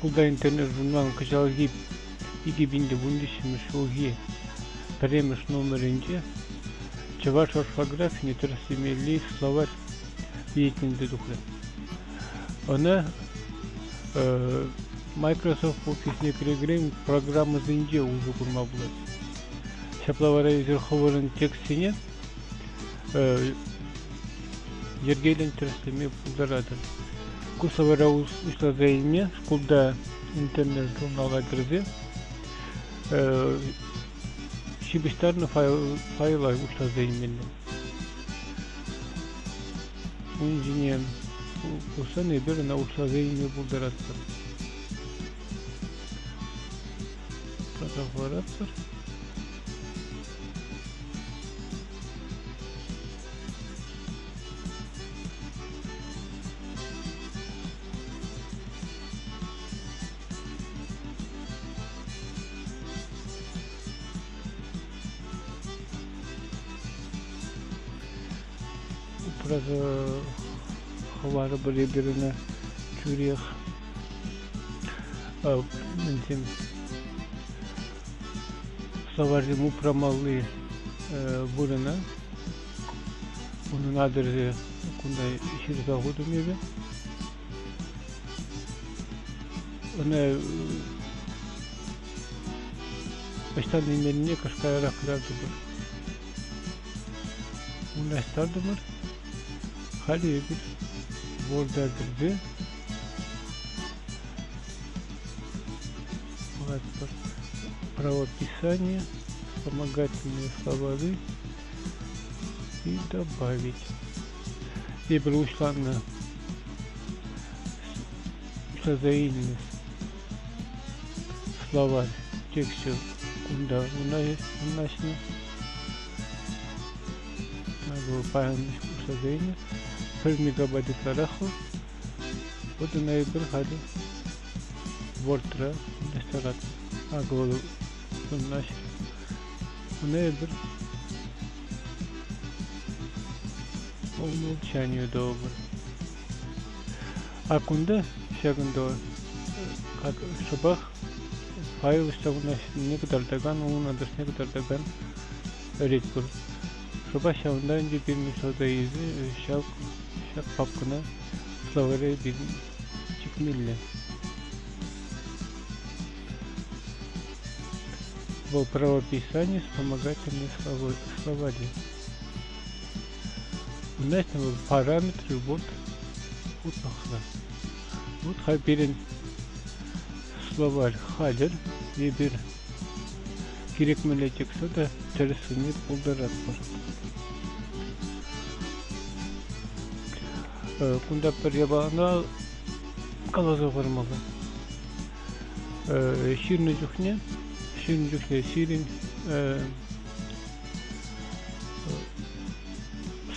Школда интернет журналын кычалгип 2015 жылғы премеш номеринде чаваш орфография трансимели словарь деятельности духля. Она Microsoft Office кірегірен программы зінде ұзы құрма болады. Шаплавара езерховарын текстіне ергейлен тірістеме бұлдарады. Курсовара ұшладайме школда интернет журналға кірді. Шибіштарны файлай ұшладайменді. Оның жіне ұсан ебір на ұшладайме бұлдарады. Продолжаться. Просто хвара бір-біріне жүрек словарь мупрамалы бурына onun adresi kunda işi zahodum evi ona baştan dinlerine kaşkaya rakılardı bu ona istardımır hali bir bordadır правописание, вспомогательные словари и добавить. И ушла на созаильный словарь в тексте куда у нас память созаильный 1 мегабайт деклараху вот она и приходит вортра ресторан аголу наш небр по умолчанию добр. А кунда шагндо как шабах файл что у нас некоторые таган он адрес некоторые таган редкур шабах шаунда инде bir misalda izi şak папкана словари bir çıkmille. В правописании вспомогательные словари. У нас там параметры вот пахла. Вот хабирен словарь хадер и bir керекмеле тексту да терсini пулдарат бар. Кунда бір ябана калазы бармалы. Ширны жүхне Şirin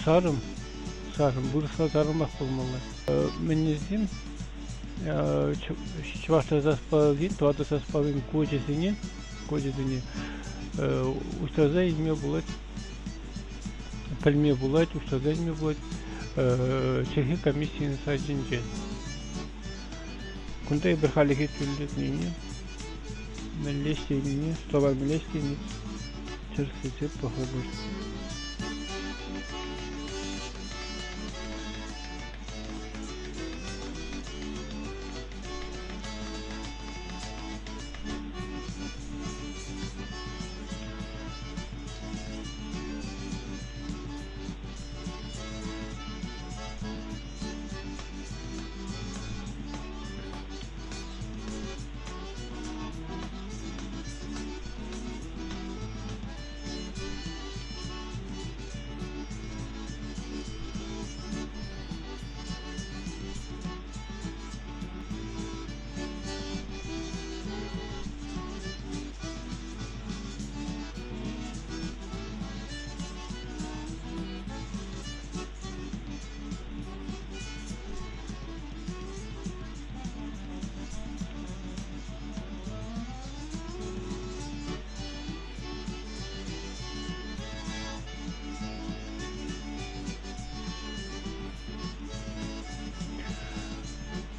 sarım burası sarılmak olmalı. Menizim çvarta zaspalin, tuada zaspalin kocasını ustaza ilmiye bulat, palmiye bulat, ustaza ilmiye bulat, Çehi komisyonu sadece. Kunda bir hareket yürütmeyi. Мелестение, слова мелестение, черсите похоже.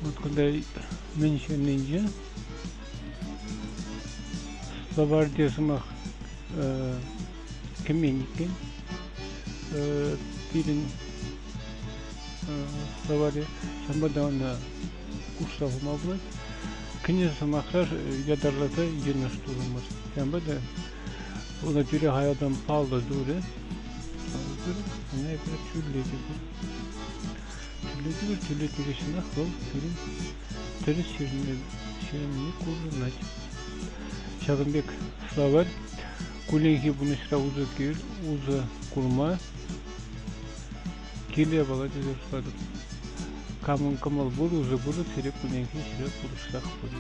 Вот когда Menşenince Slavar smak kemenken birin Slavarya şambadağında Gustav Mavlat Kınya smaklar yadarlata yirmiş durumuz. Şambada ona göre hayatdan pahalı dure. Ne yapıyor? Türlü girişine kol film teri şirinli kullanılır. Şadınbek Slavar Kulenki bunu sıra uzun kurma Kiliye bala cezir Kamal bul uzun bulu seri kulenki sıra kuruşsak bulu.